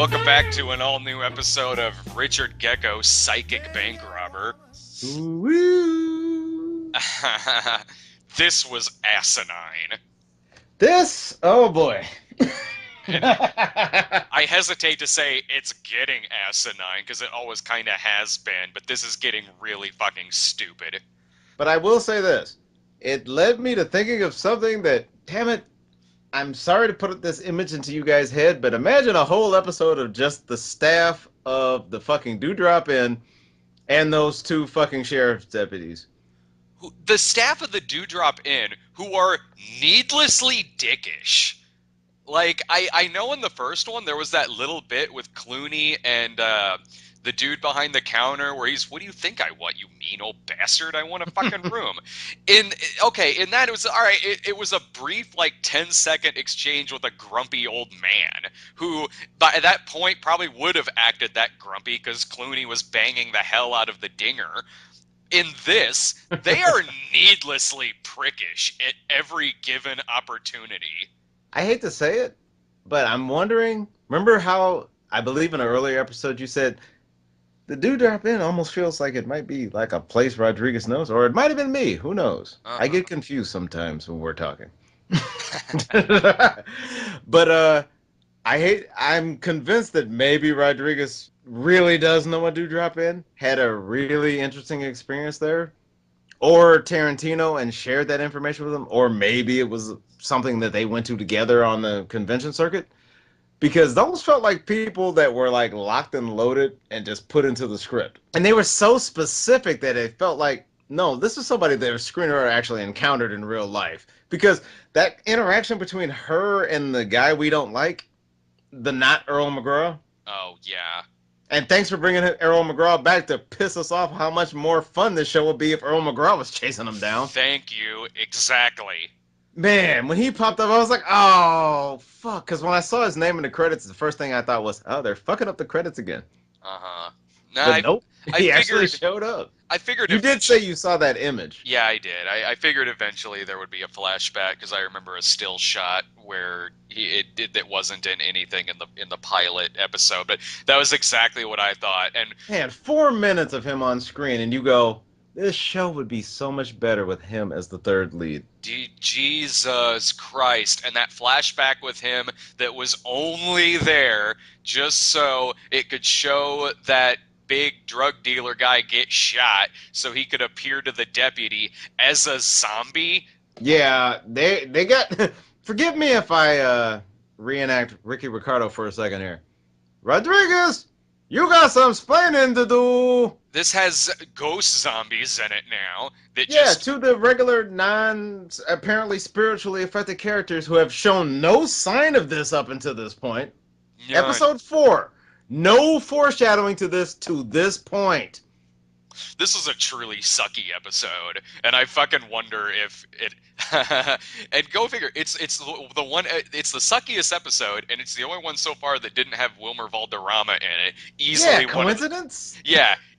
Welcome back to an all-new episode of Richard Gecko, Psychic Bank Robber. Woo. This was asinine. Oh boy. And I hesitate to say it's getting asinine, because it always kind of has been, but this is getting really fucking stupid. But I will say this. It led me to thinking of something that, damn it, I'm sorry to put this image into you guys' head, but imagine a whole episode of just the staff of the fucking Dewdrop Inn and those two fucking sheriff's deputies. The staff of the Dewdrop Inn, who are needlessly dickish. Like, I know in the first one there was that little bit with Clooney and the dude behind the counter where he's, what do you think I want, you mean old bastard? I want a fucking room. In that it was, all right, it was a brief, like, 10-second exchange with a grumpy old man who, by that point, probably would have acted that grumpy because Clooney was banging the hell out of the dinger. In this, they are needlessly prickish at every given opportunity. I hate to say it, but I'm wondering, remember how I believe in an earlier episode you said the Dewdrop Inn almost feels like it might be like a place Rodriguez knows, or it might have been me. Who knows? I get confused sometimes when we're talking. But I'm convinced that maybe Rodriguez really does know a Dewdrop Inn, had a really interesting experience there, or Tarantino and shared that information with him, or maybe it was something that they went to together on the convention circuit. Because those felt like people that were like locked and loaded and just put into the script. And they were so specific that it felt like, no, this is somebody that a screenwriter actually encountered in real life. Because that interaction between her and the guy we don't like, the not Earl McGraw. Oh, yeah. And thanks for bringing Earl McGraw back to piss us off how much more fun this show would be if Earl McGraw was chasing him down. Thank you. Exactly. Man, when he popped up, I was like, oh, fuck. Because when I saw his name in the credits, the first thing I thought was, oh, they're fucking up the credits again. Uh-huh. But nope, he actually showed up. I figured... You did say you saw that image. Yeah, I did. I figured eventually there would be a flashback, because I remember a still shot where it wasn't in anything in the pilot episode. But that was exactly what I thought. And man, 4 minutes of him on screen, and you go, this show would be so much better with him as the third lead. Jesus Christ. And that flashback with him that was only there just so it could show that big drug dealer guy get shot so he could appear to the deputy as a zombie. Yeah, they got... Forgive me if I reenact Ricky Ricardo for a second here. Rodriguez, you got some explaining to do. This has ghost zombies in it now. To the regular, apparently spiritually affected characters who have shown no sign of this up until this point. None. Episode 4. No foreshadowing to this point. This was a truly sucky episode, and I fucking wonder if it... and go figure, it's the one, it's the suckiest episode, and it's the only one so far that didn't have Wilmer Valderrama in it. Easily coincidence?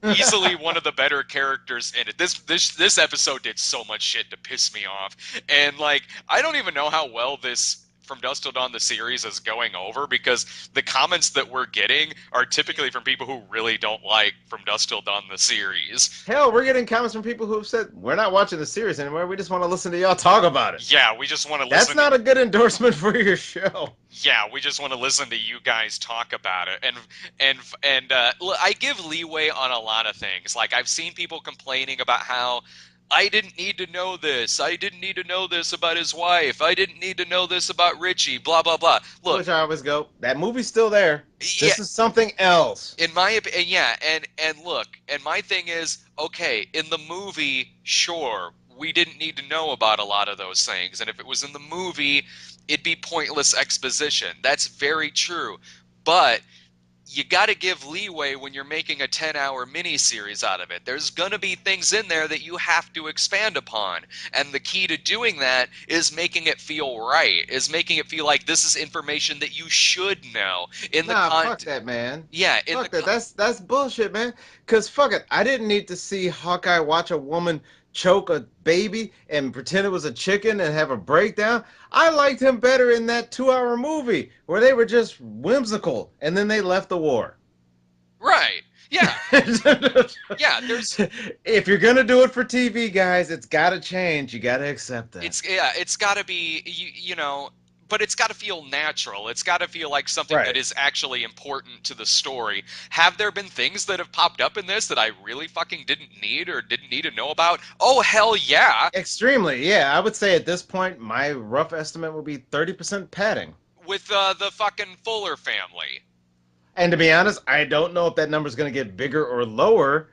Easily one of the better characters in it. This episode did so much shit to piss me off, and like, I don't even know how well this From Dusk Till Dawn the series is going over, because the comments that we're getting are typically from people who really don't like From Dusk Till Dawn the series. Hell, we're getting comments from people who have said, we're not watching the series anymore, we just want to listen to y'all talk about it. Yeah, we just want to listen. That's not a good endorsement for your show. Yeah, we just want to listen to you guys talk about it. And I give leeway on a lot of things. Like, I've seen people complaining about how I didn't need to know this. I didn't need to know this about his wife. I didn't need to know this about Richie. Blah, blah, blah. Look, which I always go, that movie's still there. This is something else. In my opinion, yeah. And look, and my thing is, okay, in the movie, sure, we didn't need to know about a lot of those things. And if it was in the movie, it'd be pointless exposition. That's very true. But you got to give leeway when you're making a 10-hour miniseries out of it. There's going to be things in there that you have to expand upon. And the key to doing that is making it feel right, is making it feel like this is information that you should know. Fuck that, man. Yeah. Fuck that. That's bullshit, man. Because fuck it. I didn't need to see Hawkeye watch a woman choke a baby and pretend it was a chicken and have a breakdown. I liked him better in that 2 hour movie where they were just whimsical and then they left the war. Right. Yeah. Yeah, If you're gonna do it for TV, guys, it's gotta change. You gotta accept that. it's got to be but it's got to feel natural. It's got to feel like something that Right. is actually important to the story. Have there been things that have popped up in this that I really fucking didn't need or didn't need to know about? Oh hell yeah. Extremely, yeah. I would say at this point, my rough estimate would be 30% padding. With the fucking Fuller family. And to be honest, I don't know if that number is going to get bigger or lower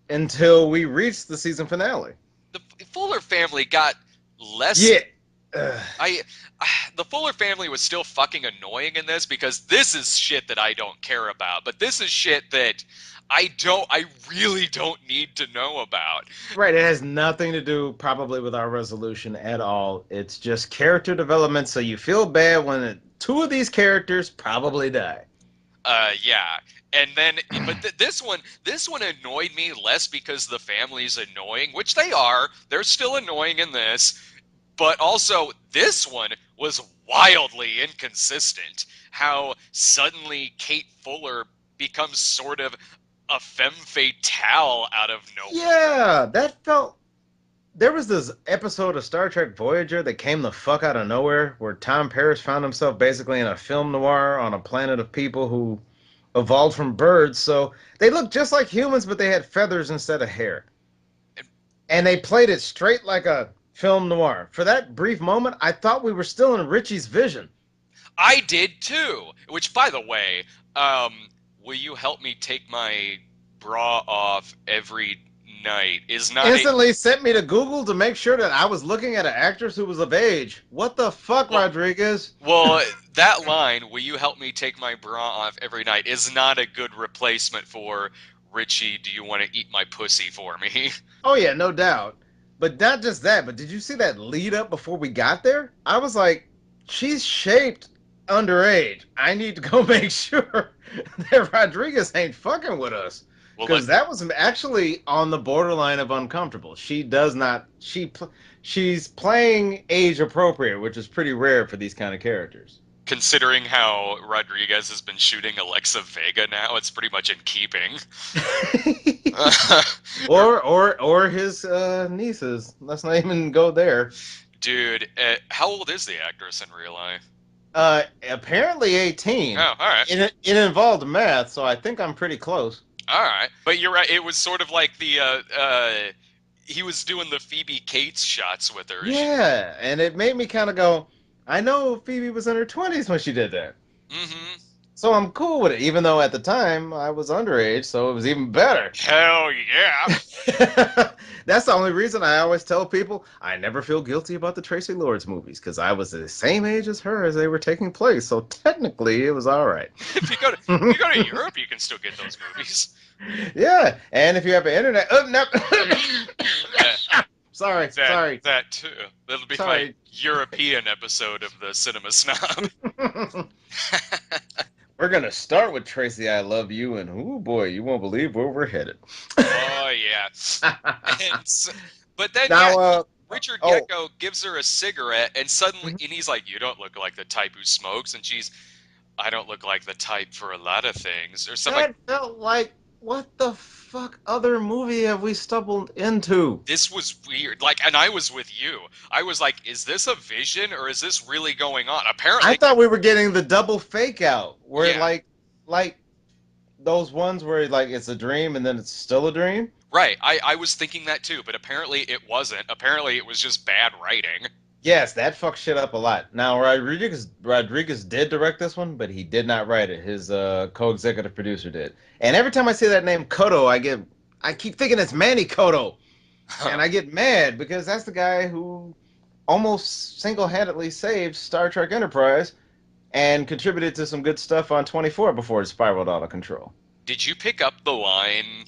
until we reach the season finale. The Fuller family got less. Yeah. Ugh. I the Fuller family was still fucking annoying in this because this is shit that I don't care about, but this is shit that I really don't need to know about. Right. It has nothing to do probably with our resolution at all. It's just character development, so you feel bad when two of these characters probably die. Yeah. And then, but this one annoyed me less because the family's annoying, which they are. They're still annoying in this, but also this one was wildly inconsistent. How suddenly Kate Fuller becomes sort of a femme fatale out of nowhere. Yeah, that felt. There was this episode of Star Trek Voyager that came the fuck out of nowhere where Tom Paris found himself basically in a film noir on a planet of people who evolved from birds. So they looked just like humans, but they had feathers instead of hair. And they played it straight like a film noir. For that brief moment, I thought we were still in Richie's vision. I did too. Which, by the way, will you help me take my bra off every night? Is not a Instantly sent me to Google to make sure that I was looking at an actress who was of age. What the fuck, well, Rodriguez? well, that line, "Will you help me take my bra off every night?" is not a good replacement for Richie. Do you want to eat my pussy for me? Oh yeah, no doubt. But not just that, but did you see that lead up before we got there? I was like, she's shaped underage. I need to go make sure that Rodriguez ain't fucking with us. Well, Because that was actually on the borderline of uncomfortable. She does not she's playing age appropriate, which is pretty rare for these kind of characters. considering how Rodriguez has been shooting Alexa Vega now, it's pretty much in keeping. or his nieces. Let's not even go there. Dude, how old is the actress in real life? Apparently 18. Oh, all right. It involved math, so I think I'm pretty close. All right. But you're right. It was sort of like he was doing the Phoebe Cates shots with her. Yeah, and it made me kind of go, I know Phoebe was in her 20s when she did that. Mm-hmm. So I'm cool with it, even though at the time I was underage, so it was even better. Hell yeah. That's the only reason I always tell people I never feel guilty about the Tracy Lords movies, because I was the same age as her as they were taking place, so technically it was all right. If you go to Europe, you can still get those movies. Yeah, and if you have an internet... Oh, no. Sorry. That too. That'll be my European episode of the Cinema Snob. We're going to start with Tracy, I Love You, and oh boy, you won't believe where we're headed. Oh, yeah. But then, now, Richard Gecko gives her a cigarette, and suddenly, and he's like, "You don't look like the type who smokes," and she's, "I don't look like the type for a lot of things," or something. That felt like, what the fuck other movie have we stumbled into? This was weird. Like, and I was with you. I was like, "Is this a vision, or is this really going on?" Apparently, I thought we were getting the double fake out, where Yeah. like those ones where like it's a dream and then it's still a dream. Right. I was thinking that too, but apparently it wasn't. Apparently it was just bad writing. Yes, that fucked shit up a lot. Now Rodriguez did direct this one, but he did not write it. His co-executive producer did. And every time I see that name Kodo, I keep thinking it's Manny Kodo, and I get mad because that's the guy who almost single-handedly saved Star Trek Enterprise and contributed to some good stuff on 24 before it spiraled out of control. Did you pick up the line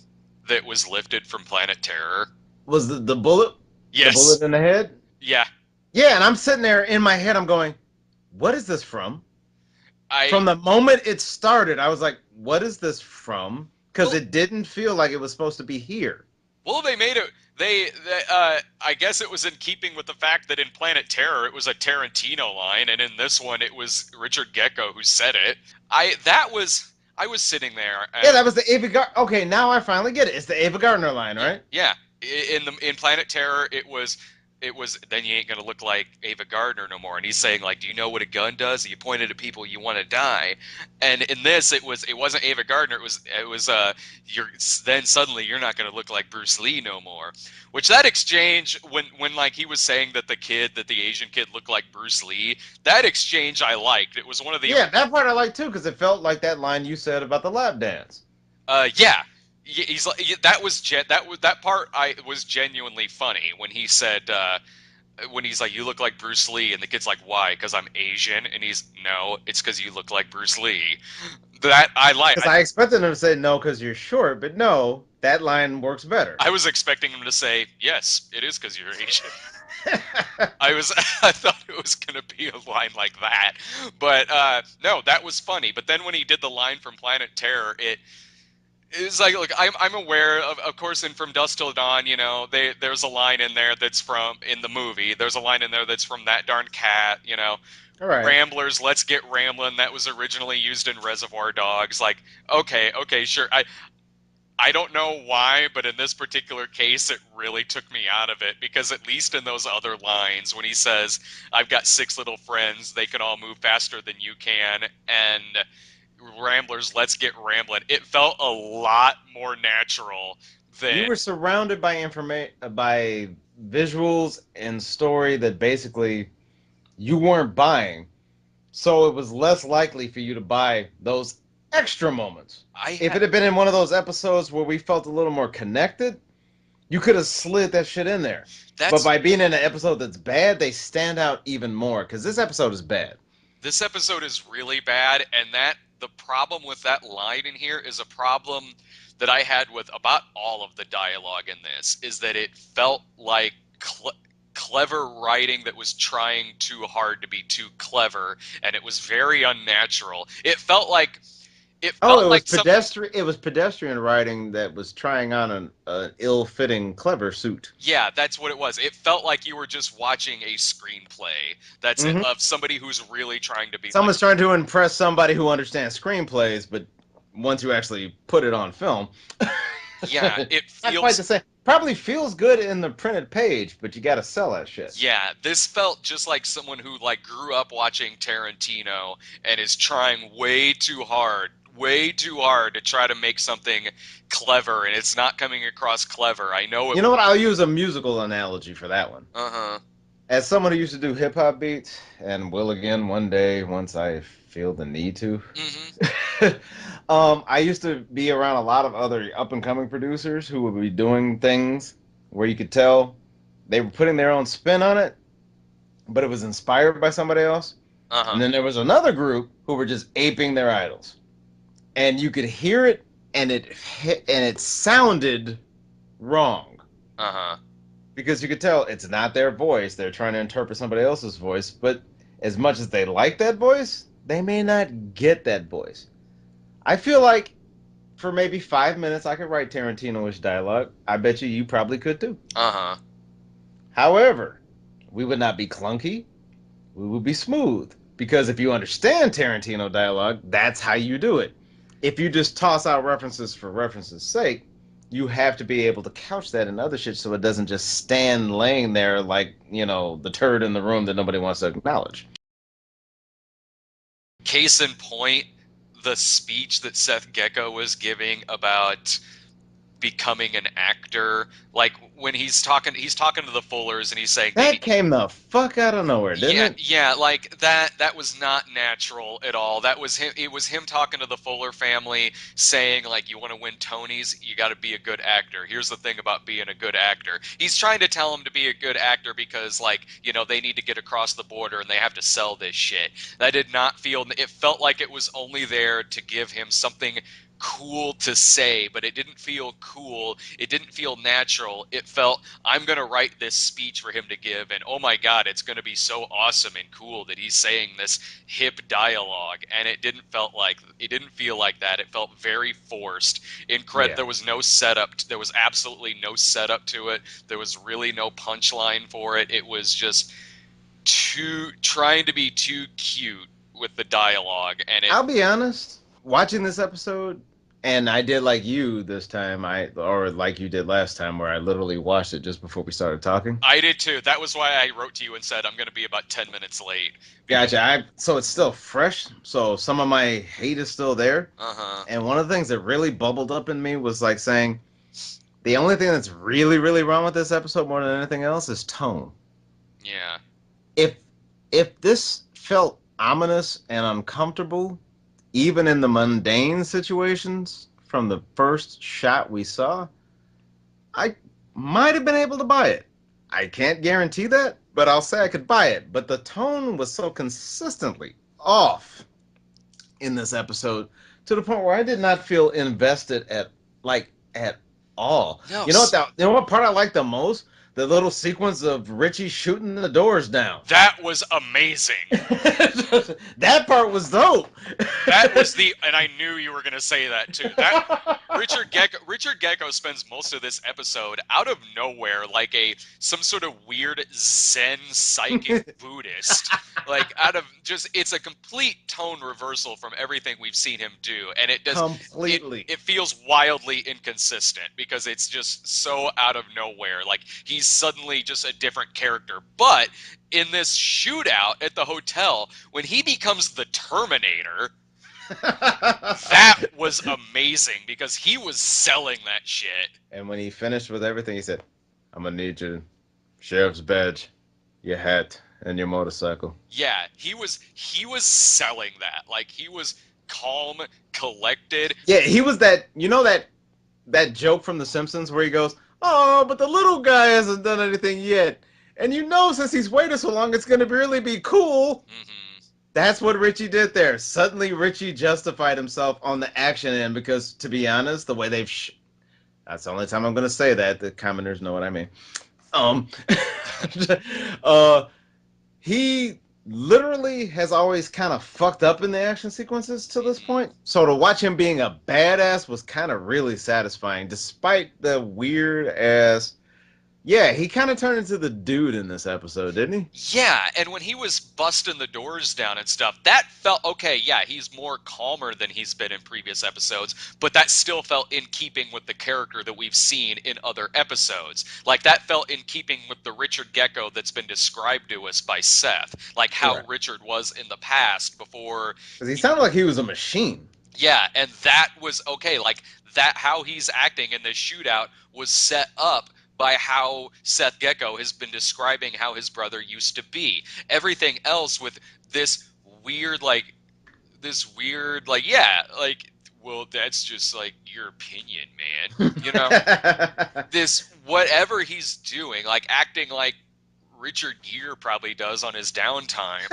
that was lifted from Planet Terror? Was the bullet? Yes. The bullet in the head? Yeah. Yeah, and I'm sitting there in my head, I'm going, what is this from? From the moment it started, I was like, what is this from? Because it didn't feel like it was supposed to be here. Well, they made it. I guess it was in keeping with the fact that in Planet Terror it was a Tarantino line, and in this one it was Richard Gecko who said it. I was sitting there Yeah, and that was the Ava Gardner. Okay, now I finally get it. It's the Ava Gardner line, yeah, right? yeah. In Planet Terror, it was then you ain't gonna look like Ava Gardner no more. And he's saying like, do you know what a gun does? You point it at people you want to die. And in this, it wasn't Ava Gardner. It was you're then suddenly you're not gonna look like Bruce Lee no more. Which that exchange when like he was saying that the Asian kid looked like Bruce Lee, that exchange I liked. It was one of the Yeah, that part I like too because it felt like that line you said about the lap dance. Yeah. He's like that part I was genuinely funny when he said when he's like, "You look like Bruce Lee," and the kid's like, "Why? Because I'm Asian?" And he's, "No, it's because you look like Bruce Lee." That I like. Because I expected him to say no because you're short, but no, that line works better. I was expecting him to say, "Yes, it is because you're Asian." I thought it was gonna be a line like that, but no, that was funny. But then when he did the line from Planet Terror, it's like, look, I'm aware of course, in From Dusk Till Dawn, you know, there's a line in there that's from in the movie. There's a line in there that's from That Darn Cat, you know. All right. Ramblers, Let's Get Ramblin', that was originally used in Reservoir Dogs. Like, okay, sure. I don't know why, but in this particular case, it really took me out of it because at least in those other lines, when he says, "I've got six little friends, they can all move faster than you can," and Ramblers, Let's Get Ramblin', it felt a lot more natural You than were surrounded by information, by visuals and story that basically you weren't buying, so it was less likely for you to buy those extra moments. I If had. it had been in one of those episodes where we felt a little more connected, you could have slid that shit in there. But That's by being in an episode that's bad, they stand out even more because this episode is bad. This episode is really bad, and that the problem with that line in here is a problem that I had with about all of the dialogue in this is that it felt like clever writing that was trying too hard to be too clever, and it was very unnatural. It Oh, felt like some. It was pedestrian writing that was trying on an ill-fitting clever suit. Yeah, that's what it was. It felt like you were just watching a screenplay. That's it, Hmm. of somebody who's really trying to be like. Someone's trying to impress somebody who understands screenplays, but once you actually put it on film, Yeah, it not quite feels. the same. Probably feels good in the printed page, but you got to sell that shit. Yeah, this felt just like someone who like grew up watching Tarantino and is trying way too hard to try to make something clever, and it's not coming across clever. I know it. You know what? I'll use a musical analogy for that one. Uh-huh. As someone who used to do hip hop beats, and will again one day once I feel the need to, Mm-hmm. I used to be around a lot of other up and coming producers who would be doing things where you could tell they were putting their own spin on it, but it was inspired by somebody else. Uh-huh. And then there was another group who were just aping their idols, and you could hear it, and it sounded wrong Uh-huh. because you could tell it's not their voice. They're trying to interpret somebody else's voice, but as much as they like that voice, they may not get that voice. I feel like for maybe 5 minutes I could write Tarantino-ish dialogue. I bet you probably could too. Uh-huh. However, we would not be clunky. We would be smooth. Because if you understand Tarantino dialogue, that's how you do it. If you just toss out references for reference's sake, you have to be able to couch that in other shit so it doesn't just stand laying there like, the turd in the room that nobody wants to acknowledge. Case in point, the speech that Seth Gecko was giving about becoming an actor, like when he's talking to the Fullers and he's saying they That need. came the fuck out of nowhere, didn't Yeah, it? yeah, like that was not natural at all. That was him. It was him talking to the Fuller family saying like, you want to win Tonys, you got to be a good actor. Here's the thing about being a good actor. He's trying to tell him to be a good actor because like, they need to get across the border and they have to sell this shit. That did not feel, it felt like it was only there to give him something cool to say, but it didn't feel cool. It didn't feel natural. It felt, I'm going to write this speech for him to give, and oh my God, it's going to be so awesome and cool that he's saying this hip dialogue. And it didn't feel like that. It felt very forced. Yeah. There was no setup. There was absolutely no setup to it. There was really no punchline for it. It was just trying to be too cute with the dialogue, and it I'll be honest, watching this episode, and I did like you this time, or like you did last time, where I literally watched it just before we started talking. I did too. That was why I wrote to you and said I'm going to be about 10 minutes late. Gotcha. So it's still fresh. So some of my hate is still there. Uh-huh. And one of the things that really bubbled up in me was like saying the only thing that's really, really wrong with this episode more than anything else is tone. Yeah. If if this felt ominous and uncomfortable, even in the mundane situations from the first shot we saw, I might have been able to buy it. I can't guarantee that, but I'll say I could buy it. But the tone was so consistently off in this episode to the point where I did not feel invested at all. No. You know what part I like the most? The little sequence of Richie shooting the doors down. That was amazing. That part was dope. And I knew you were going to say that too. Richard Gecko spends most of this episode out of nowhere, like some sort of weird Zen psychic Buddhist. It's a complete tone reversal from everything we've seen him do, and it does completely. It feels wildly inconsistent because it's just so out of nowhere. Like he's suddenly just a different character. But in this shootout at the hotel, when he becomes the Terminator, that was amazing because he was selling that shit. And when he finished with everything, he said, "I'm gonna need your sheriff's badge, your hat, and your motorcycle." Yeah, he was selling that. Like he was calm, collected. Yeah, he was that joke from The Simpsons where he goes, "Oh, but the little guy hasn't done anything yet." And since he's waited so long, it's gonna really be cool. Mm-hmm. That's what Richie did there. Suddenly, Richie justified himself on the action end because, to be honest, the way that's the only time I'm going to say that. The commenters know what I mean. He literally has always kind of fucked up in the action sequences to this point. So to watch him being a badass was kind of really satisfying, despite the weird ass. Yeah, he kind of turned into the dude in this episode, didn't he? Yeah, and when he was busting the doors down and stuff, that felt okay. Yeah, he's more calmer than he's been in previous episodes, but that still felt in keeping with the character that we've seen in other episodes. Like that felt in keeping with the Richard Gecko that's been described to us by Seth, like how Right. Richard was in the past before. Because he sounded like he was a machine. Yeah, and that was okay. Like that, how he's acting in this shootout was set up by how Seth Gecko has been describing how his brother used to be. Everything else with this weird, well, that's just like your opinion, man. This, whatever he's doing, like acting like Richard Gere probably does on his downtime,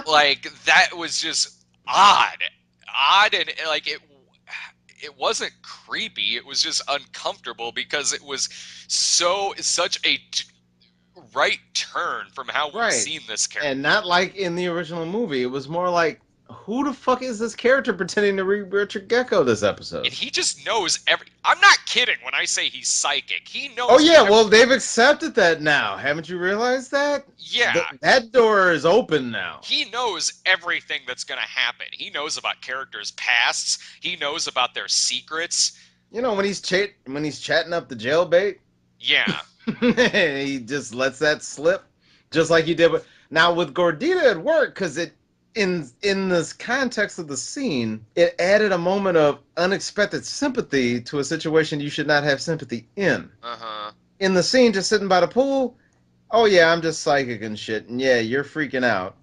like that was just odd, and like it wasn't creepy. It was just uncomfortable because it was such a right turn from how we've seen this character. And not like in the original movie. It was more like, who the fuck is this character pretending to be Richard Gecko this episode? And he just knows I'm not kidding when I say he's psychic. He knows. Oh yeah, well they've accepted that now. Haven't you realized that? Yeah. That door is open now. He knows everything that's going to happen. He knows about characters' pasts. He knows about their secrets. When he's chatting up the jailbait. Yeah. He just lets that slip, just like he did with Gordita it worked because in this context of the scene, it added a moment of unexpected sympathy to a situation you should not have sympathy in. Uh-huh. In the scene, just sitting by the pool, oh yeah, I'm just psychic and shit, and yeah, you're freaking out.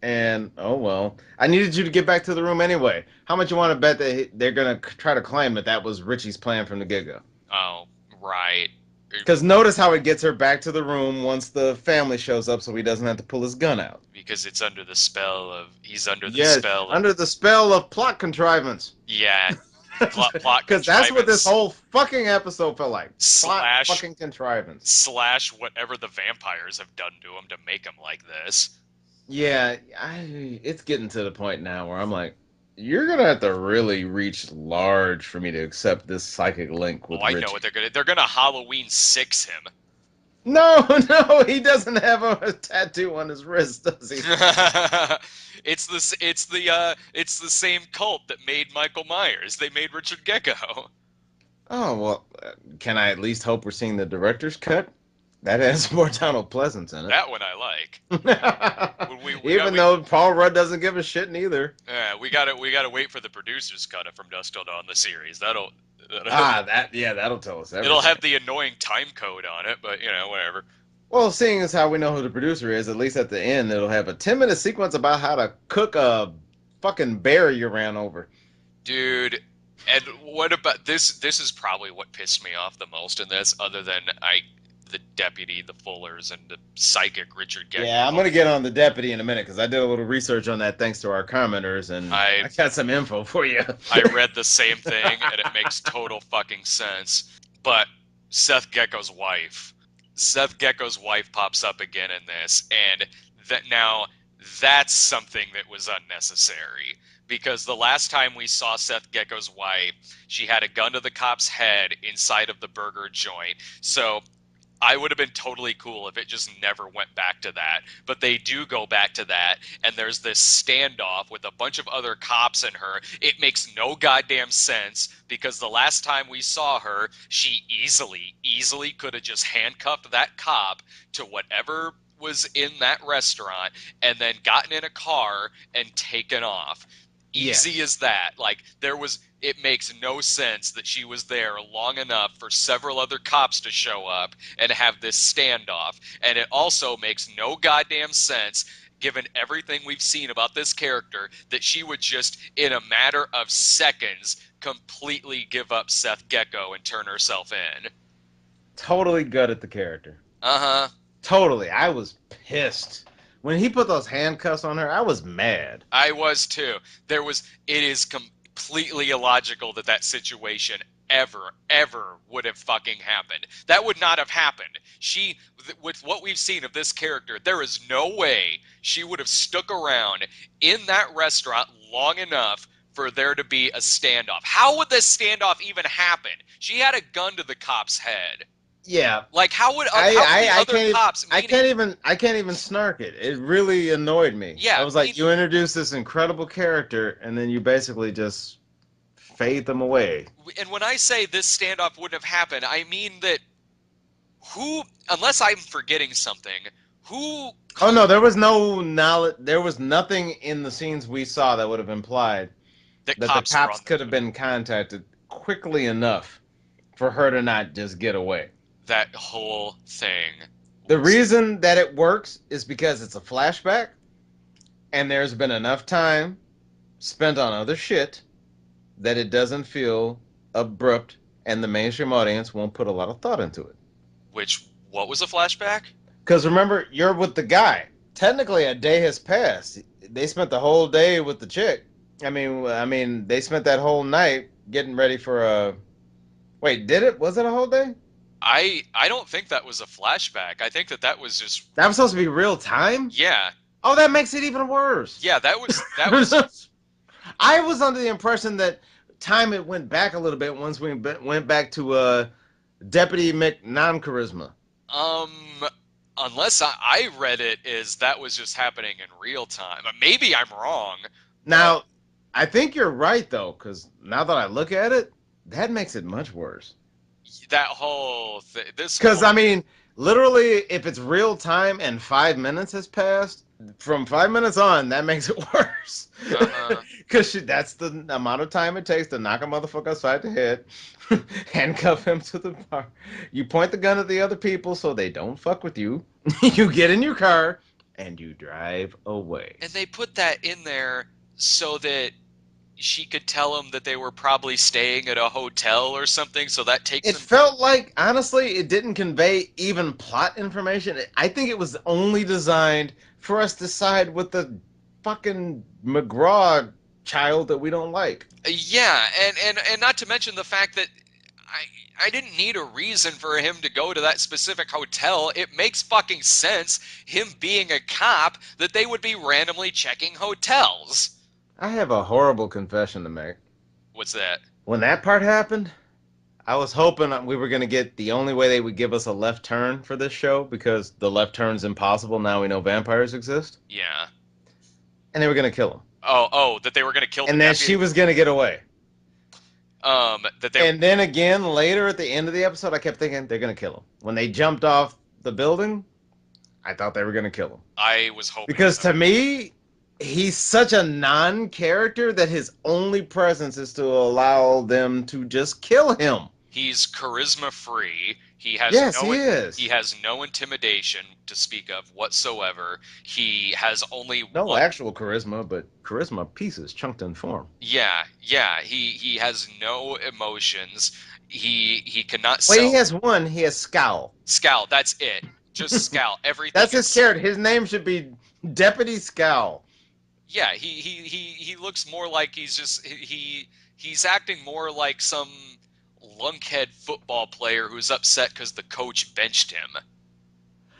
And, oh well, I needed you to get back to the room anyway. How much you want to bet that they're going to try to claim that was Richie's plan from the get-go? Oh, right. Because notice how it gets her back to the room once the family shows up so he doesn't have to pull his gun out. Because he's under the spell of under the spell of plot contrivance. Yeah. plot Because that's what this contrivance whole fucking episode felt like. Plot slash fucking contrivance. slash whatever the vampires have done to him to make him like this. Yeah, it's getting to the point now where I'm like, you're gonna have to really reach large for me to accept this psychic link Oh, with I know what Richie. they're gonna Halloween 6 him. No, no, he doesn't have a tattoo on his wrist, does he? It's the same cult that made Michael Myers. They made Richard Gecko. Oh, well, can I at least hope we're seeing the director's cut? That has more Donald Pleasance in That one I like. it. We got Even though Paul Rudd doesn't give a shit neither. we gotta wait for the producer's cut from Dusk Till Dawn the series. That'll tell us It'll everything. have the annoying time code on it, but whatever. Well, seeing as how we know who the producer is, at least at the end, it'll have a 10-minute sequence about how to cook a fucking bear you ran over. Dude, and what about this? This is probably what pissed me off the most in this, other than the deputy, the Fullers, and the psychic Richard Gecko. Yeah, I'm gonna get on the deputy in a minute because I did a little research on that thanks to our commenters, and I got some info for you. I read the same thing, and it makes total fucking sense. But Seth Gecko's wife. Seth Gecko's wife pops up again in this, and that's something that was unnecessary. Because the last time we saw Seth Gecko's wife, she had a gun to the cop's head inside of the burger joint. So I would have been totally cool if it just never went back to that. But they do go back to that, and there's this standoff with a bunch of other cops and her. It makes no goddamn sense, because the last time we saw her, she easily could have just handcuffed that cop to whatever was in that restaurant and then gotten in a car and taken off. Easy Yes. as that. Like, it makes no sense that she was there long enough for several other cops to show up and have this standoff. And it also makes no goddamn sense, given everything we've seen about this character, that she would just, in a matter of seconds, completely give up Seth Gecko and turn herself in. Totally gutted the character. Uh-huh. Totally. I was pissed. When he put those handcuffs on her, I was mad. I was too. It is completely illogical that situation ever would have fucking happened. That would not have happened. With what we've seen of this character, there is no way she would have stuck around in that restaurant long enough for there to be a standoff. How would this standoff even happen? She had a gun to the cop's head. Yeah. Like, how would the other cops? I can't even snark it. It really annoyed me. Yeah, I was like, you introduce this incredible character, and then you basically just fade them away. And when I say this standoff wouldn't have happened, I mean that unless I'm forgetting something, who? Oh no, there was no knowledge. There was nothing in the scenes we saw that would have implied that the cops could have been contacted quickly enough for her to not just get away. That whole thing. The reason that it works is because it's a flashback, and there's been enough time spent on other shit that it doesn't feel abrupt, and the mainstream audience won't put a lot of thought into it. What was a flashback? Because remember, you're with the guy. Technically, a day has passed. They spent the whole day with the chick. I mean, they spent that whole night getting ready for a. Wait, did it? Was it a whole day? I don't think that was a flashback. I think that was just. That was supposed to be real time? Yeah. Oh, that makes it even worse. Yeah, that was. I was under the impression that time it went back a little bit once we went back to Deputy McNon-Charisma. Unless I read it as that was just happening in real time. Maybe I'm wrong. Now, I think you're right, though, because now that I look at it, that makes it much worse. That whole thing. Because, I mean, literally, if it's real time and 5 minutes has passed, from 5 minutes on, that makes it worse. Because that's the amount of time it takes to knock a motherfucker upside the head, handcuff him to the bar. You point the gun at the other people so they don't fuck with you. You get in your car, and you drive away. And they put that in there so that she could tell them that they were probably staying at a hotel or something, so that takes It felt like, honestly, it didn't convey even plot information. I think it was only designed for us to side with the fucking McGraw child that we don't like. Yeah, and not to mention the fact that I didn't need a reason for him to go to that specific hotel. It makes fucking sense, him being a cop, that they would be randomly checking hotels. I have a horrible confession to make. What's that? When that part happened, I was hoping we were going to get the only way they would give us a left turn for this show because the left turn's impossible. Now we know vampires exist. Yeah. And they were going to kill him. Oh, that they were going to kill the And then deputy. she was going to get away. That they. And then again, later at the end of the episode, I kept thinking they're going to kill him. When they jumped off the building, I thought they were going to kill him. I was hoping. Because so. to me, he's such a non-character that his only presence is to allow them to just kill him. He's charisma free. He has Yes, no he is. he has no intimidation to speak of whatsoever. He has only No one. actual charisma, but charisma pieces chunked in form. Yeah. He has no emotions. He cannot Wait, sell. he has one. He has Scowl. Scowl. That's it. Just Scowl. Everything. That's his is- character. His name should be Deputy Scowl. Yeah. He looks more like he's acting more like some lunkhead football player who's upset because the coach benched him.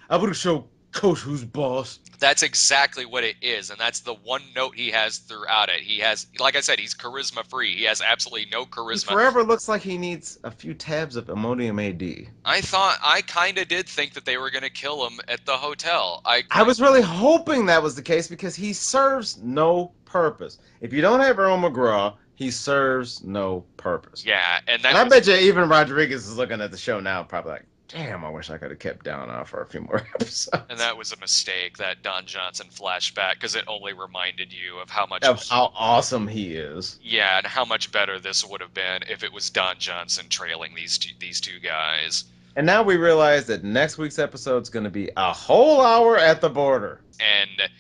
I would show Coach who's boss. That's exactly what it is, and that's the one note he has throughout it. He has, like I said, he's charisma free. He has absolutely no He charisma. forever looks like he needs a few tabs of Imodium AD. I kind of did think that they were going to kill him at the hotel. I was really hoping that was the case because he serves no purpose. If you don't have Earl McGraw, he serves no purpose. Yeah, and And I bet you even Rodriguez is looking at the show now, probably like, damn, I wish I could have kept down on for a few more episodes. and that was a mistake, that Don Johnson flashback, because it only reminded you of how much Of how awesome he is. yeah, and how much better this would have been if it was Don Johnson trailing these two guys. And now we realize that next week's episode is going to be a whole hour at the border. And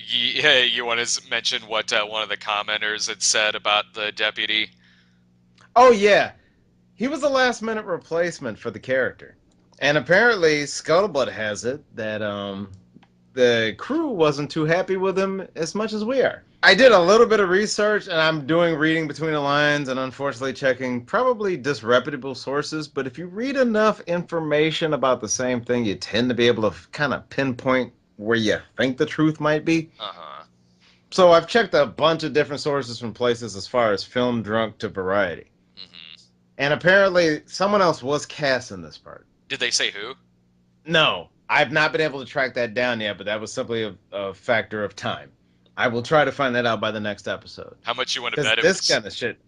you want to mention what one of the commenters had said about the deputy? Oh, yeah. He was a last minute replacement for the character. And apparently, Scuttlebutt has it that the crew wasn't too happy with him as much as we are. I did a little bit of research, and I'm doing reading between the lines and unfortunately checking probably disreputable sources. But if you read enough information about the same thing, you tend to be able to kind of pinpoint where you think the truth might be. Uh-huh. So I've checked a bunch of different sources from places as far as Film Drunk to Variety. Mm-hmm. And apparently someone else was cast in this part. Did they say who? No, I've not been able to track that down yet, but that was simply a factor of time. I will try to find that out by the next episode. How much you want to Because bet it this was? kind of shit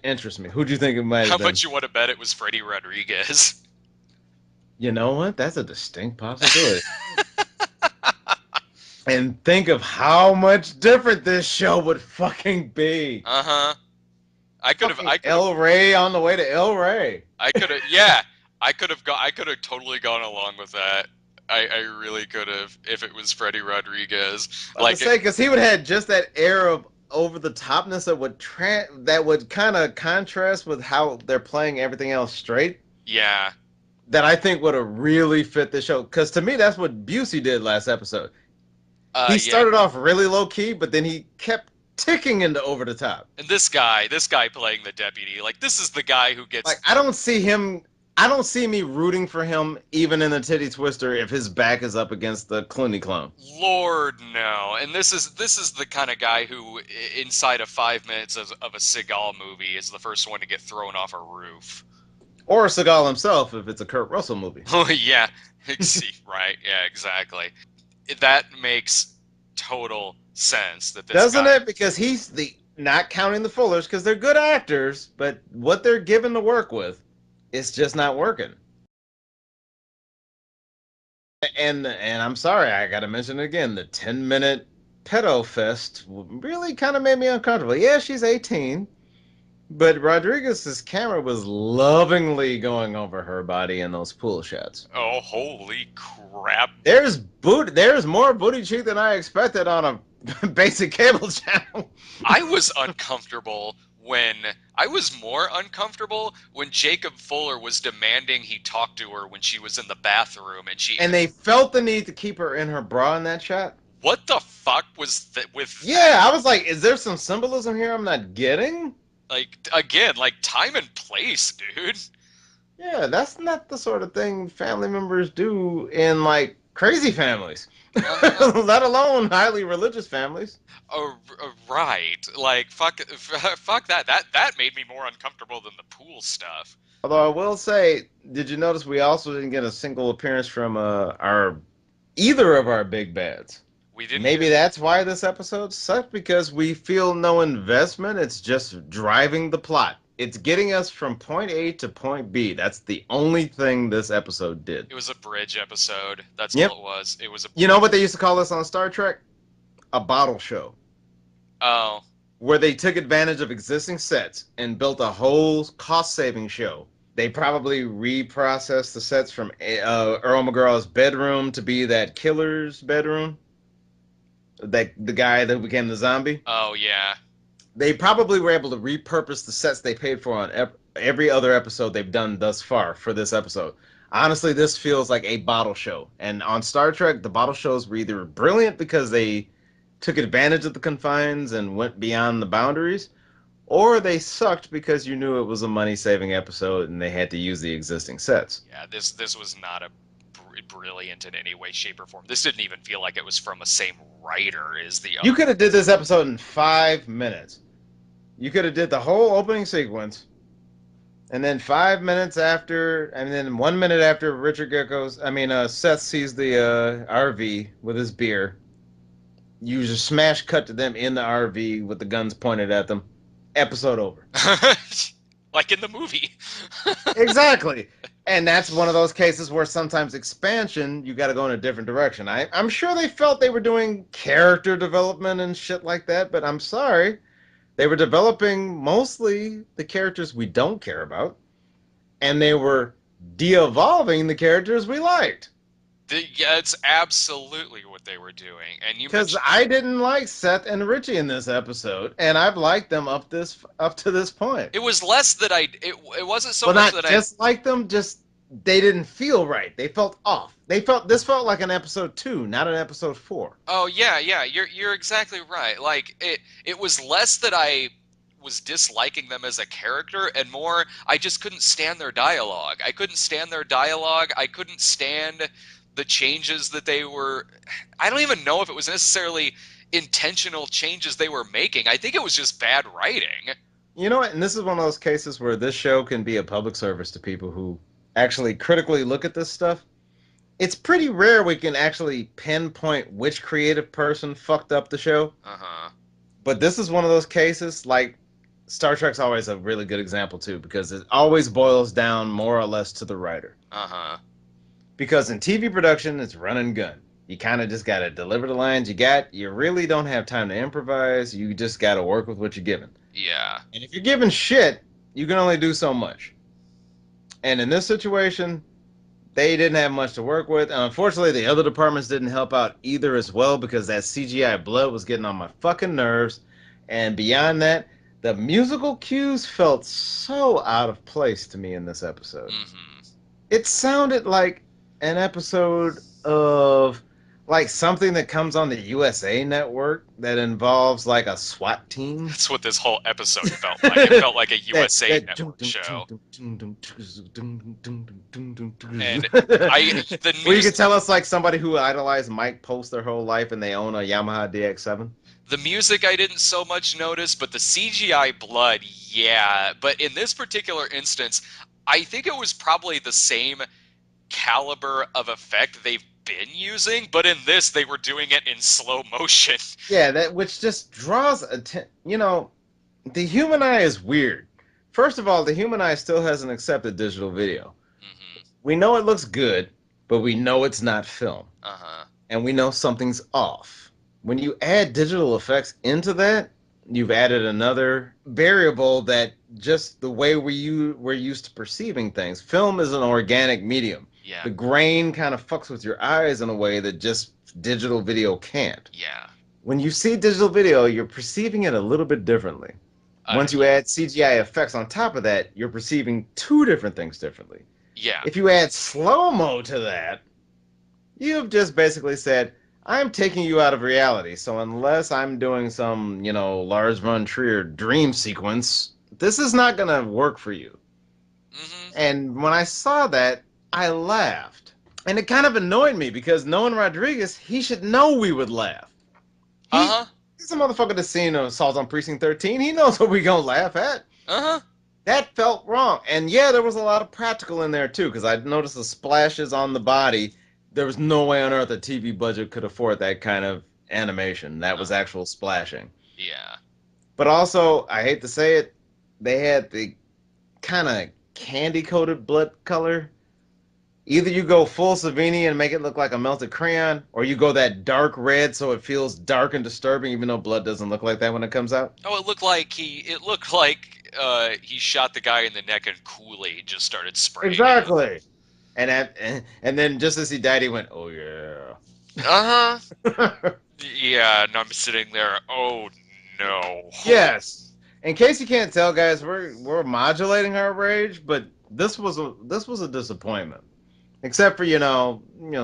interests me. Who do you think it might How have been? much you want to bet it was Freddie Rodriguez? You know what? That's a distinct possibility. And think of how much different this show would fucking be. Uh-huh. I could have. El Rey on the way to El Rey. I could have. Yeah. I could have totally gone along with that. I really could have if it was Freddie Rodriguez. Like, because he would have just that air of over the topness that would kind of contrast with how they're playing everything else straight. Yeah. That I think would have really fit the show. Because to me, that's what Busey did last episode. He started off really low key, but then he kept ticking into over the top. And this guy playing the deputy, like this is the guy who gets. Like I don't see me rooting for him even in the titty twister if his back is up against the Clooney clone. Lord no. And this is the kind of guy who inside of 5 minutes of a Seagal movie is the first one to get thrown off a roof. Or Seagal himself if it's a Kurt Russell movie. Oh yeah. Right. Yeah, exactly. That makes total sense that this Doesn't guy... it? Because he's not counting the Fullers because they're good actors, but what they're given to work with, it's just not working. And I'm sorry, I got to mention it again. The 10-minute pedo fest really kind of made me uncomfortable. Yeah, she's 18, but Rodriguez's camera was lovingly going over her body in those pool shots. Oh, holy crap. There's more booty cheek than I expected on a basic cable channel. I was more uncomfortable when Jacob Fuller was demanding he talk to her when she was in the bathroom and they felt the need to keep her in her bra in that shot. what the fuck was with Yeah, I that? was like, is there some symbolism here I'm not getting? Like again, like time and place, dude. Yeah, that's not the sort of thing family members do in like crazy families, Uh, let alone highly religious families. right. Like fuck that. That made me more uncomfortable than the pool stuff. Although I will say, did you notice we also didn't get a single appearance from our either of our big bads? We didn't Maybe get. that's why this episode sucked because we feel no investment. It's just driving the plot. It's getting us from point A to point B. That's the only thing this episode did. It was a bridge episode. That's all Yep. it was. It was a You know bridge. what they used to call this on Star Trek? A bottle show, Oh, where they took advantage of existing sets and built a whole cost-saving show. They probably reprocessed the sets from Earl McGraw's bedroom to be that killer's bedroom, that the guy that became the zombie. oh yeah. They probably were able to repurpose the sets they paid for on every other episode they've done thus far for this episode. Honestly, this feels like a bottle show. And on Star Trek, the bottle shows were either brilliant because they took advantage of the confines and went beyond the boundaries, or they sucked because you knew it was a money-saving episode and they had to use the existing sets. Yeah, this was not a brilliant in any way, shape, or form. This didn't even feel like it was from a same writer as the You other. could have did this episode in 5 minutes. You could have did the whole opening sequence, and then 5 minutes after, and then 1 minute after Seth sees the RV with his beer, you just smash cut to them in the RV with the guns pointed at them. Episode over. Like in the movie. Exactly. And that's one of those cases where sometimes expansion, you got to go in a different direction. I'm sure they felt they were doing character development and shit like that, but I'm sorry. They were developing mostly the characters we don't care about, and they were de-evolving the characters we liked. Yeah, it's absolutely what they were doing. And you Because mentioned I didn't like Seth and Richie in this episode, and I've liked them up to this point. it was less that it wasn't so Well, much not that I just like them, just they didn't feel right. They felt off. This felt like an episode 2, not an episode 4. Oh yeah, yeah, you're exactly right. Like it was less that I was disliking them as a character and more I just couldn't stand their dialogue. I couldn't stand their dialogue. I couldn't stand the changes that they were I don't even know if it was necessarily intentional changes they were making. I think it was just bad writing. You know what? And this is one of those cases where this show can be a public service to people who actually critically look at this stuff. It's pretty rare we can actually pinpoint which creative person fucked up the show. Uh-huh. But this is one of those cases, like Star Trek's always a really good example too, because it always boils down more or less to the writer. Uh-huh. Because in TV production, it's run and gun. You kind of just got to deliver the lines you got. You really don't have time to improvise. You just got to work with what you're given. Yeah. And if you're given shit, you can only do so much. And in this situation, they didn't have much to work with. And unfortunately, the other departments didn't help out either as well because that CGI blood was getting on my fucking nerves. And beyond that, the musical cues felt so out of place to me in this episode. Mm-hmm. It sounded like an episode of like something that comes on the USA Network that involves like a SWAT team. That's what this whole episode felt like. It felt like a USA Network show. And the Well, you could music, tell us like somebody who idolized Mike Post their whole life and they own a Yamaha DX7. the music I didn't so much notice, but the CGI blood, yeah. But in this particular instance, I think it was probably the same caliber of effect they've been using, but in this they were doing it in slow motion. Yeah, that which just draws attention. You know, the human eye is weird. First of all, the human eye still hasn't accepted digital video. Mm-hmm. We know it looks good, but we know it's not film. Uh-huh. And we know something's off. When you add digital effects into that, you've added another variable that just the way we're used to perceiving things. Film is an organic medium. Yeah. The grain kind of fucks with your eyes in a way that just digital video can't. Yeah. When you see digital video, you're perceiving it a little bit differently. Once you add CGI effects on top of that, you're perceiving two different things differently. Yeah. If you add slow-mo to that, you've just basically said, I'm taking you out of reality. So unless I'm doing some, Lars von Trier dream sequence, this is not going to work for you. Hmm. And when I saw that, I laughed. And it kind of annoyed me because knowing Rodriguez, he should know we would laugh. He, Uh-huh. he's a motherfucker that's seen Assault on Precinct 13. He knows what we gonna laugh at. Uh-huh. That felt wrong. And yeah, there was a lot of practical in there too, because I noticed the splashes on the body. There was no way on earth a TV budget could afford that kind of animation. That was Uh-huh. actual splashing. Yeah. But also, I hate to say it, they had the kind of candy coated blood color. Either you go full Savini and make it look like a melted crayon, or you go that dark red so it feels dark and disturbing, even though blood doesn't look like that when it comes out. Oh, it looked like he shot the guy in the neck and Kool-Aid just started spraying him. Exactly. And then just as he died, he went, "Oh yeah." Uh-huh. Yeah, and I'm sitting there. Oh no. Yes. In case you can't tell, guys, we're modulating our rage, but this was a disappointment. Except for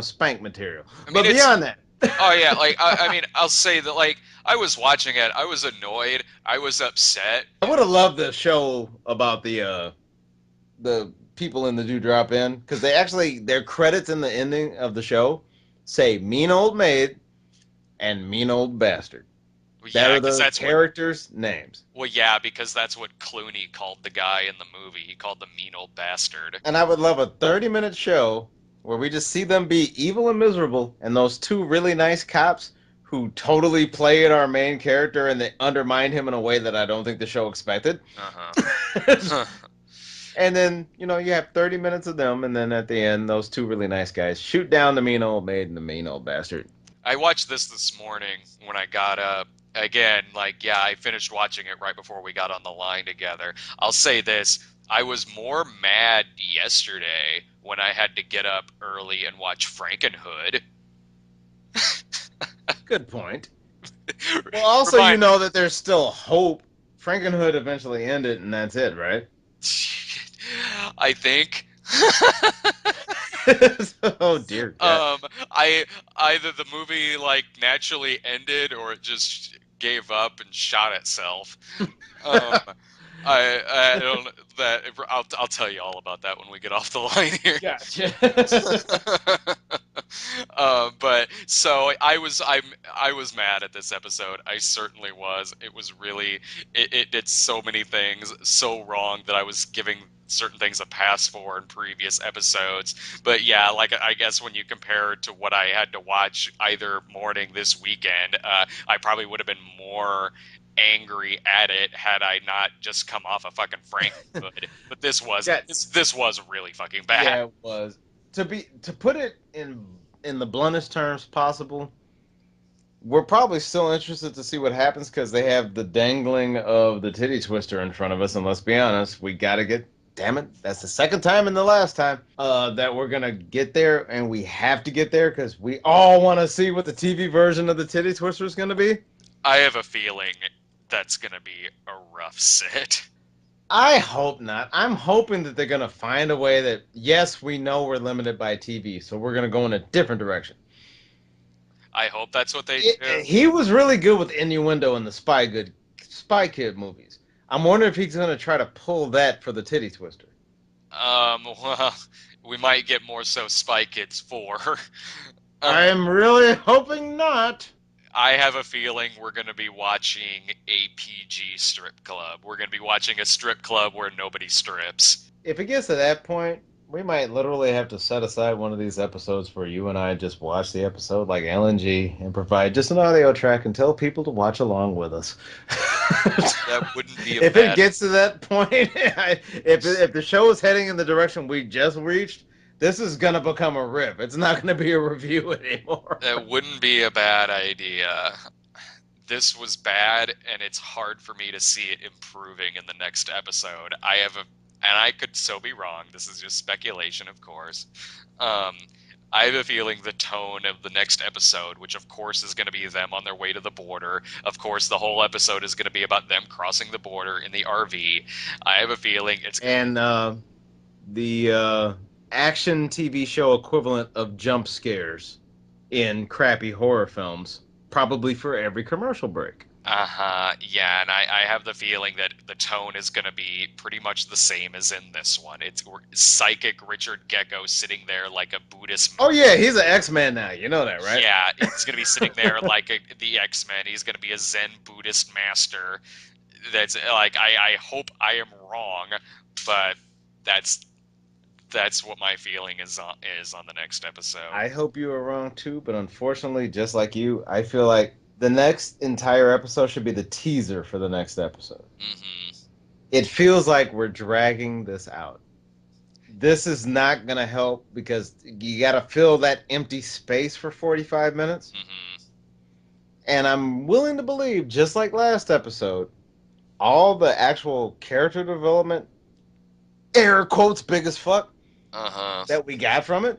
spank material. I mean, But it's beyond that, oh yeah, like I mean, I'll say that like I was watching it, I was annoyed, I was upset. I would have loved the show about the people in the Dewdrop Inn because they actually their credits in the ending of the show say "mean old maid" and "mean old bastard." That Yeah, are because the that's what characters' names. well, yeah, because that's what Clooney called the guy in the movie. He called the mean old bastard. And I would love a 30-minute show where we just see them be evil and miserable, and those two really nice cops who totally played our main character and they undermined him in a way that I don't think the show expected. Uh-huh. And then, you have 30 minutes of them, and then at the end, those two really nice guys shoot down the mean old maid and the mean old bastard. I watched this morning when I got up. Again, like, yeah, I finished watching it right before we got on the line together. I'll say this. I was more mad yesterday when I had to get up early and watch Frankenhood. Good point. Well, also, you Remind, know that there's still hope. Frankenhood eventually ended, and that's it, right? I think. Oh, dear God. I either the movie like naturally ended or it just gave up and shot itself. Um, I don't that I'll tell you all about that when we get off the line here. Gotcha. But so I was mad at this episode. I certainly was. It was really it did so many things so wrong that I was giving certain things a pass for in previous episodes. But yeah, like I guess when you compare it to what I had to watch either morning this weekend, I probably would have been more angry at it had I not just come off a fucking Frankenhood. But Yes. this was really fucking bad. Yeah, it was. To put it in the bluntest terms possible, we're probably still interested to see what happens because they have the dangling of the titty twister in front of us, and let's be honest, we gotta get. Damn it, that's the second time and the last time that we're gonna get there, and we have to get there because we all want to see what the TV version of the titty twister is gonna be. I have a feeling that's gonna be a rough sit. I hope not. I'm hoping that they're gonna find a way that yes, we know we're limited by TV, so we're gonna go in a different direction. I hope that's what they do. He was really good with innuendo in the Spy Kid movies. I'm wondering if he's gonna try to pull that for the titty twister. Well, we might get more so Spy Kids 4. I Um, am really hoping not. I have a feeling we're going to be watching a PG strip club. We're going to be watching a strip club where nobody strips. If it gets to that point, we might literally have to set aside one of these episodes where you and I just watch the episode like LNG and provide just an audio track and tell people to watch along with us. That wouldn't be a If it bad. gets to that point, if the show is heading in the direction we just reached, this is gonna become a rip. It's not gonna be a review anymore. That wouldn't be a bad idea. This was bad, and it's hard for me to see it improving in the next episode. And I could so be wrong. This is just speculation, of course. Um, I have a feeling the tone of the next episode, which of course is going to be them on their way to the border. Of course, the whole episode is going to be about them crossing the border in the RV. I have a feeling it's going to be. And the action TV show equivalent of jump scares in crappy horror films, probably for every commercial break. Uh-huh. Yeah, and I have the feeling that the tone is going to be pretty much the same as in this one. It's psychic Richard Gecko sitting there like a Buddhist. Oh yeah, he's an X-Man now. You know that, right? Yeah, he's going to be sitting there like the X-Men. He's going to be a Zen Buddhist master. That's like I hope I am wrong, but that's that's what my feeling is on the next episode. I hope you are wrong too, but unfortunately, just like you, I feel like the next entire episode should be the teaser for the next episode. Hmm. It feels like we're dragging this out. This is not going to help because you got to fill that empty space for 45 minutes. Hmm. And I'm willing to believe, just like last episode, all the actual character development, air quotes big as fuck, Uh-huh. that we got from it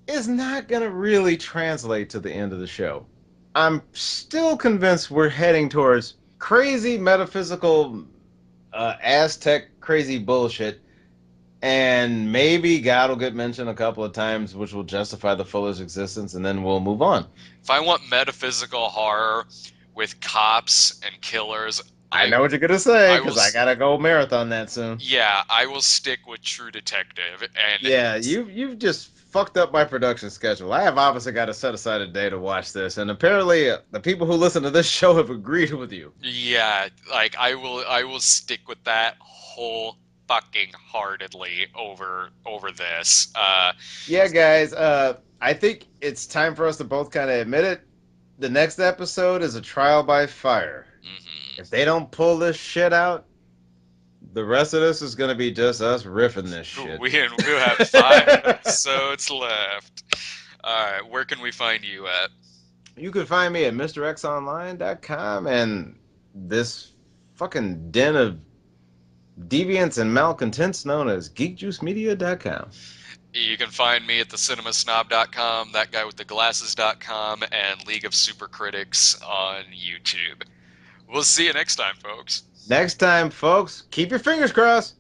is not going to really translate to the end of the show. I'm still convinced we're heading towards crazy metaphysical Aztec crazy bullshit, and maybe God will get mentioned a couple of times, which will justify the Fuller's existence, and then we'll move on. If I want metaphysical horror with cops and killers, I I know what you're gonna say I will because I gotta go marathon that soon. yeah, I will stick with True Detective and Yeah, you've just fucked up my production schedule. I have obviously got to set aside a day to watch this, and apparently the people who listen to this show have agreed with you. yeah, like I will stick with that whole fucking heartedly over this. Yeah, guys, I think it's time for us to both kind of admit it. The next episode is a trial by fire. Mhm. If they don't pull this shit out, the rest of this is going to be just us riffing this shit. We'll have 5 episodes left. All right, where can we find you at? You can find me at MrXOnline.com and this fucking den of deviants and malcontents known as GeekJuiceMedia.com. You can find me at thecinemasnob.com, that guy with the glasses.com, and League of Super Critics on YouTube. We'll see you next time, folks. Next time, folks, keep your fingers crossed.